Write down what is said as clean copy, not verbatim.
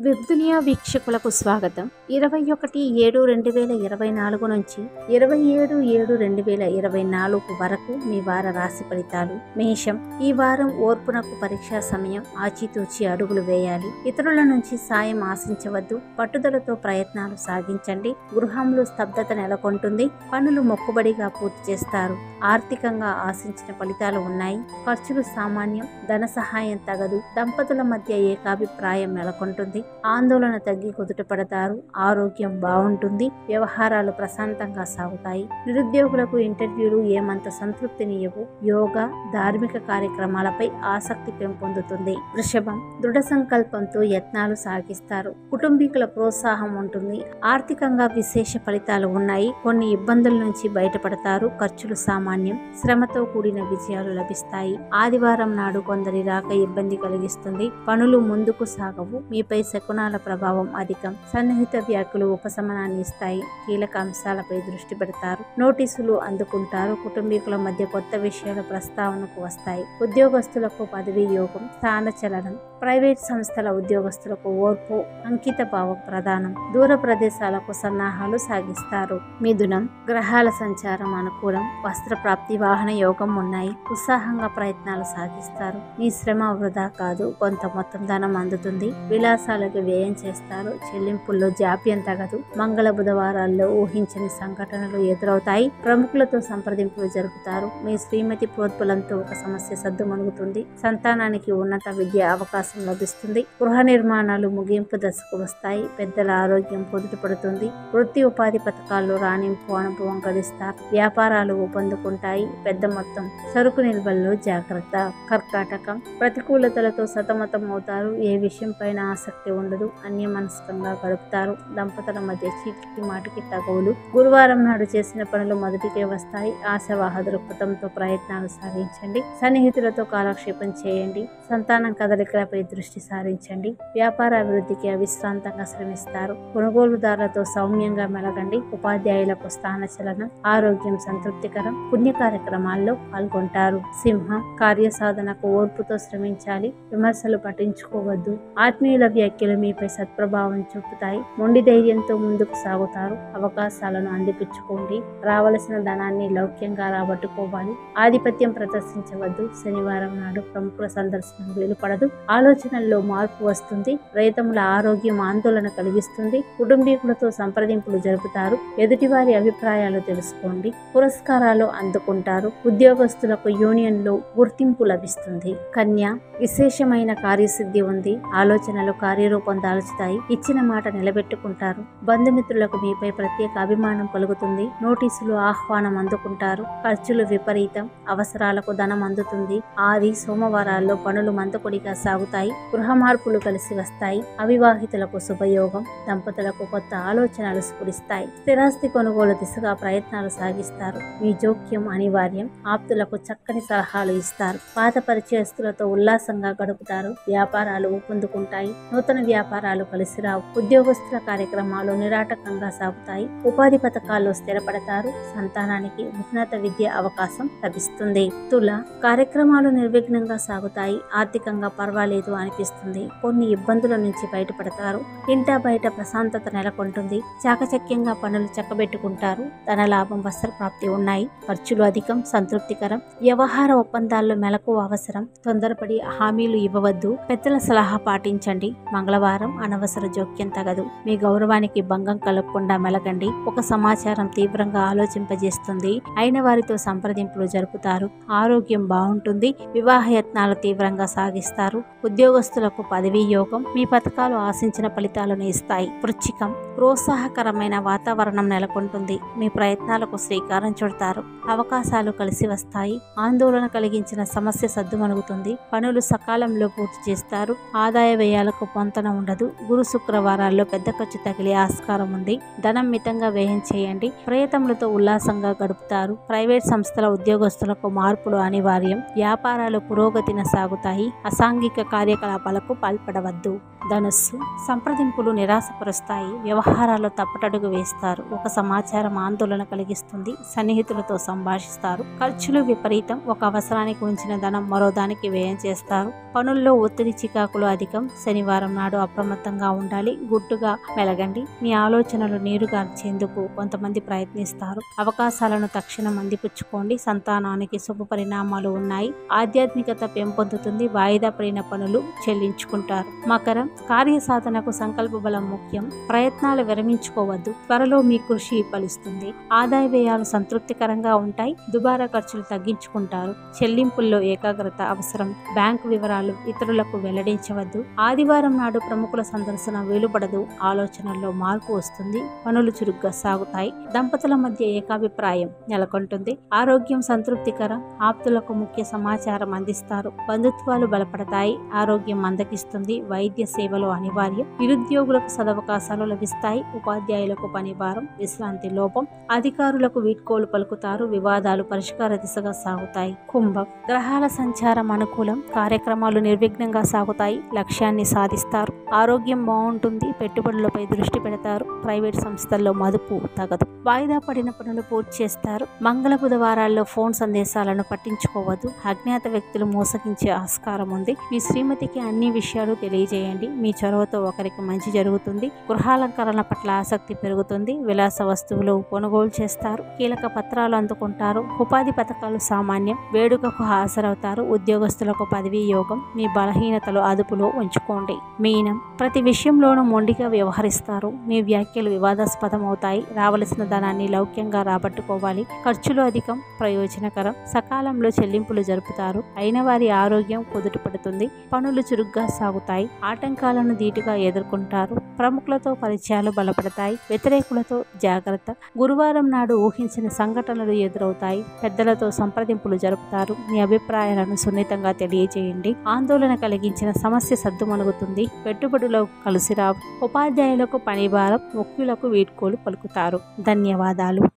వెబ్దునియా వీక్షకులకు స్వాగతం. 21/7/2024 నుంచి 27/7/2024 వరకు మీ వార రాశి ఫలితాలు. మేషం. ఈ వారం ఓర్పునకు పరీక్షా సమయం. ఆచితూచి అడుగులు వేయాలి. ఇతరుల నుంచి సాయం ఆశించవద్దు. పట్టుదలతో ప్రయత్నాలు సాగించండి. గృహంలో స్తబ్దత నెలకొంటుంది. పనులు మొక్కుబడిగా పూర్తి చేస్తారు. ఆర్థికంగా ఆశించిన ఫలితాలు ఉన్నాయి. ఖర్చులు సామాన్యం. ధన సహాయం తగదు. దంపతుల మధ్య ఏకాభిప్రాయం నెలకొంటుంది. ఆందోళన తగ్గి కుదుటపడతారు. ఆరోగ్యం బాగుంటుంది. వ్యవహారాలు ప్రశాంతంగా సాగుతాయి. నిరుద్యోగులకు ఇంటర్వ్యూలు ఏమంత సంతృప్తినియవు. యోగా, ధార్మిక కార్యక్రమాలపై ఆసక్తి పెంపొందుతుంది. వృషభం. దృఢ సంకల్పంతో యత్నాలు సాగిస్తారు. కుటుంబీకుల ప్రోత్సాహం ఉంటుంది. ఆర్థికంగా విశేష ఫలితాలు ఉన్నాయి. కొన్ని ఇబ్బందుల నుంచి బయటపడతారు. ఖర్చులు సామాన్యం. శ్రమతో కూడిన విజయాలు లభిస్తాయి. ఆదివారం నాడు కొందరి రాక ఇబ్బంది కలిగిస్తుంది. పనులు ముందుకు సాగవు. మీపై శకునాల ప్రభావం అధికం. సన్నిహిత వ్యాఖ్యలు ఉపశమనాన్ని ఇస్తాయి. కీలక అంశాలపై దృష్టి పెడతారు. నోటీసులు అందుకుంటారు. కుటుంబీకుల మధ్య కొత్త విషయాలు ప్రస్తావనకు వస్తాయి. ఉద్యోగస్తులకు పదవీ యోగం. స్థానచలనం. ప్రైవేట్ సంస్థల ఉద్యోగస్తులకు ఓర్పు, అంకిత భావం ప్రధానం. దూర ప్రదేశాలకు సన్నాహాలు సాగిస్తారు. మిథునం. గ్రహాల సంచారం అనుకూలం. వస్త్ర ప్రాప్తి, వాహన యోగం ఉన్నాయి. ఉత్సాహంగా ప్రయత్నాలు సాగిస్తారు. మీ శ్రమ వృధా కాదు. కొంత మొత్తం ధనం అందుతుంది. విలాసాలకు వ్యయం చేస్తారు. చెల్లింపుల్లో జాప్యం తగదు. మంగళ బుధవారాల్లో ఊహించని సంఘటనలు ఎదురవుతాయి. ప్రముఖులతో సంప్రదింపులు జరుపుతారు. మీ శ్రీమతి ప్రోద్బలంతో ఒక సమస్య సద్దుమణుగుతుంది. సంతానానికి ఉన్నత విద్య అవకాశం లభిస్తుంది. గృహ నిర్మాణాలు ముగింపు దశకు వస్తాయి. పెద్దల ఆరోగ్యం కుదుటపడుతుంది. వృత్తి ఉపాధి పథకాల్లో రాణింపు అనుభవం గడిస్తారు. వ్యాపారాలు ఊపందుకుంటాయి. పెద్ద మొత్తం సరుకు నిల్వల్లో జాగ్రత్త. కర్కాటకం. ప్రతికూలతలతో సతమతం అవుతారు. ఏ విషయం పైన ఆసక్తి ఉండదు. అన్యమనస్కంగా గడుపుతారు. దంపతుల మధ్య చీటికి మాటికి తగవులు. గురువారం నాడు చేసిన పనులు మొదటికే వస్తాయి. ఆశావాహ దృక్పథంతో ప్రయత్నాలు సాగించండి. సన్నిహితులతో కాలక్షేపం చేయండి. సంతానం కదలికలపై దృష్టి సారించండి. వ్యాపార అభివృద్ధికి అవిశ్రాంతంగా శ్రమిస్తారు. కొనుగోలుదారులతో సౌమ్యంగా మెలగండి. ఉపాధ్యాయులకు స్థానచలనం. ఆరోగ్యం సంతృప్తికరం. పుణ్య కార్యక్రమాల్లో పాల్గొంటారు. సింహం. కార్యసాధనకు ఓర్పుతో శ్రమించాలి. విమర్శలు పట్టించుకోవద్దు. ఆత్మీయుల వ్యాఖ్యలు మీపై సత్ప్రభావం చూపుతాయి. మొండి ధైర్యంతో ముందుకు సాగుతారు. అవకాశాలను అందిపుచ్చుకోండి. రావలసిన ధనాన్ని లౌక్యంగా రాబట్టుకోవాలి. ఆధిపత్యం ప్రదర్శించవద్దు. శనివారం నాడు ప్రముఖుల సందర్శన వీలుపడదు. ఆలోచనల్లో మార్పు వస్తుంది. రైతముల ఆరోగ్యం ఆందోళన కలిగిస్తుంది. కుటుంబీకులతో సంప్రదింపులు జరుపుతారు. ఎదుటివారి అభిప్రాయాలు తెలుసుకోండి. పురస్కారాలు అందుకుంటారు. ఉద్యోగస్తులకు యూనియన్లో గుర్తింపు లభిస్తుంది. కన్య. విశేషమైన కార్యసిద్ధి ఉంది. ఆలోచనలు కార్యరూపం దాల్చుతాయి. ఇచ్చిన మాట నిలబెట్టుకుంటారు. బంధుమిత్రులకు మీపై ప్రత్యేక అభిమానం కలుగుతుంది. నోటీసులు, ఆహ్వానం అందుకుంటారు. ఖర్చులు విపరీతం. అవసరాలకు ధనం అందుతుంది. ఆది, సోమవారాల్లో పనులు మందకొడిగా సాగుతాయి. గృహ మార్పులు కలిసి వస్తాయి. అవివాహితులకు శుభయోగం. దంపతులకు కొత్త ఆలోచనలు స్ఫురిస్తాయి. స్థిరాస్తి కొనుగోలు దిశగా ప్రయత్నాలు సాగిస్తారు. మీ జోక్యం అనివార్యం. ఆప్తులకు చక్కని సలహాలు ఇస్తారు. పాత పరిచయస్తులతో ఉల్లాసంగా గడుపుతారు. వ్యాపారాలు ఊపందుకుంటాయి. నూతన వ్యాపారాలు కలిసి రావు. ఉద్యోగస్తుల కార్యక్రమాలు నిరాటకంగా సాగుతాయి. ఉపాధి పథకాల్లో స్థిరపడతారు. సంతానానికి ఉన్నత విద్య అవకాశం లభిస్తుంది. తుల. కార్యక్రమాలు నిర్విఘ్నంగా సాగుతాయి. ఆర్థికంగా పర్వాలేదు అనిపిస్తుంది. కొన్ని ఇబ్బందుల నుంచి బయటపడతారు. ఇంటా బయట ప్రశాంతత నెలకొంటుంది. చాకచక్యంగా పనులు చక్కబెట్టుకుంటారు. ధన లాభం, వస్త్ర ప్రాప్తి ఉన్నాయి. ఖర్చులు అధికం. సంతృప్తికరం. వ్యవహార ఒప్పందాల్లో మెలకు అవసరం. తొందరపడి హామీలు ఇవ్వవద్దు. పెద్దల సలహా పాటించండి. మంగళవారం అనవసర జోక్యం తగదు. మీ గౌరవానికి భంగం కలగకుండా మెలగండి. ఒక సమాచారం తీవ్రంగా ఆలోచింపజేస్తుంది. అయిన వారితో సంప్రదింపులు జరుపుతారు. ఆరోగ్యం బాగుంటుంది. వివాహ యత్నాలు తీవ్రంగా సాగిస్తారు. ఉద్యోగస్తులకు పదవీ యోగం. మీ పథకాలు ఆశించిన ఫలితాలను ఇస్తాయి. వృశ్చికం. ప్రోత్సాహకరమైన వాతావరణం నెలకొంటుంది. మీ ప్రయత్నాలకు శ్రీకారం చుడతారు. అవకాశాలు కలిసి వస్తాయి. ఆందోళన కలిగించిన సమస్య సద్దుమణుగుతుంది. పనులు సకాలంలో పూర్తి చేస్తారు. ఆదాయ వ్యయాలకు పొంతన ఉండదు. గురు శుక్రవారాల్లో పెద్ద ఖర్చు తగిలే ఆస్కారం ఉంది. ధనం మితంగా వ్యయం చేయండి. ప్రయత్నములతో ఉల్లాసంగా గడుపుతారు. ప్రైవేట్ సంస్థల ఉద్యోగస్తులకు మార్పులు అనివార్యం. వ్యాపారాలు పురోగతిన సాగుతాయి. అసాంఘిక కార్య కార్యకలాపాలకు పాల్పడవద్దు. ధనుస్సు, సంప్రదింపులు నిరాశపరుస్తాయి. వ్యవహారాల్లో తప్పటడుగు వేస్తారు. ఒక సమాచారం ఆందోళన కలిగిస్తుంది. సన్నిహితులతో సంభాషిస్తారు. ఖర్చులు విపరీతం. ఒక అవసరానికి ఉంచిన ధనం మరో దానికి వ్యయం చేస్తారు. పనుల్లో ఒత్తిడి చికాకులు అధికం. శనివారం నాడు అప్రమత్తంగా ఉండాలి. గుట్టుగా మెలగండి. మీ ఆలోచనలు నీరుగార్చేందుకు కొంతమంది ప్రయత్నిస్తారు. అవకాశాలను తక్షణం అందిపుచ్చుకోండి. సంతానానికి శుభ పరిణామాలు ఉన్నాయి. ఆధ్యాత్మికత పెంపొందుతుంది. వాయిదా పడిన పనులు చెల్లించుకుంటారు. మకరం, కార్యసాధనకు సంకల్ప బలం ముఖ్యం. ప్రయత్నాలు విరమించుకోవద్దు. త్వరలో మీ కృషి ఫలిస్తుంది. ఆదాయ వ్యయాలు సంతృప్తికరంగా ఉంటాయి. దుబారా ఖర్చులు తగ్గించుకుంటారు. చెల్లింపుల్లో ఏకాగ్రత అవసరం. బ్యాంకు వివరాలు ఇతరులకు వెల్లడించవద్దు. ఆదివారం నాడు ప్రముఖుల సందర్శన వీలుపడదు. ఆలోచనల్లో మార్పు వస్తుంది. పనులు చురుగ్గా సాగుతాయి. దంపతుల మధ్య ఏకాభిప్రాయం నెలకొంటుంది. ఆరోగ్యం సంతృప్తికరం. ఆప్తులకు ముఖ్య సమాచారం అందిస్తారు. బంధుత్వాలు బలపడతాయి. ఆరోగ్యం మందకిస్తుంది. వైద్య సేవలు అనివార్యం. నిరుద్యోగులకు సదవకాశాలు లభిస్తాయి. ఉపాధ్యాయులకు పనిభారం, విశ్రాంతి లోపం. అధికారులకు వీడ్కోలు పలుకుతారు. వివాదాలు పరిష్కార దిశగా సాగుతాయి. కుంభం, గ్రహాల సంచారం అనుకూలం. కార్యక్రమాలు నిర్విఘ్నంగా సాగుతాయి. లక్ష్యాన్ని సాధిస్తారు. ఆరోగ్యం బాగుంటుంది. పెట్టుబడులపై దృష్టి పెడతారు. ప్రైవేట్ సంస్థల్లో మదుపు తగదు. వాయిదా పడిన పనులు పూర్తి చేస్తారు. మంగళ బుధవారాల్లో ఫోన్ సందేశాలను పట్టించుకోవద్దు. అజ్ఞాత వ్యక్తులు మోసగించే ఆస్కారం ఉంది. మీ శ్రీమతికి అన్ని విషయాలు తెలియజేయండి. మీ చొరవతో ఒకరికి మంచి జరుగుతుంది. గృహాలంకరణ పట్ల ఆసక్తి పెరుగుతుంది. విలాస వస్తువులు కొనుగోలు చేస్తారు. కీలక పత్రాలు అందుకుంటారు. ఉపాధి పథకాలు సామాన్యం. వేడుకకు హాజరవుతారు. ఉద్యోగస్తులకు పదవీ యోగం. మీ బలహీనతలు అదుపులో ఉంచుకోండి. మీనం, ప్రతి విషయంలోనూ మొండిగా వ్యవహరిస్తారు. మీ వ్యాఖ్యలు వివాదాస్పదం అవుతాయి. రావలసిన ధనాన్ని లౌక్యంగా రాబట్టుకోవాలి. ఖర్చులు అధికం. ప్రయోజనకరం. సకాలంలో చెల్లింపులు జరుపుతారు. అయిన వారి ఆరోగ్యం కుదుటపడుతుంది. పనులు చురుగ్గా సాగుతాయి. ఆటంకాలను ధీటుగా ఎదుర్కొంటారు. ప్రముఖులతో పరిచయాలు బలపడతాయి. వ్యతిరేకులతో జాగ్రత్త. గురువారం నాడు ఊహించని సంఘటనలు ఎదురవుతాయి. పెద్దలతో సంప్రదింపులు జరుపుతారు. మీ అభిప్రాయాలను సున్నితంగా తెలియజేయండి. ఆందోళన కలిగించిన సమస్య సద్దుమణుగుతుంది. పెట్టుబడులు కలిసిరావు. ఉపాధ్యాయులకు పనిభారం. ముఖ్యులకు వీడ్కోలు పలుకుతారు. ధన్యవాదాలు.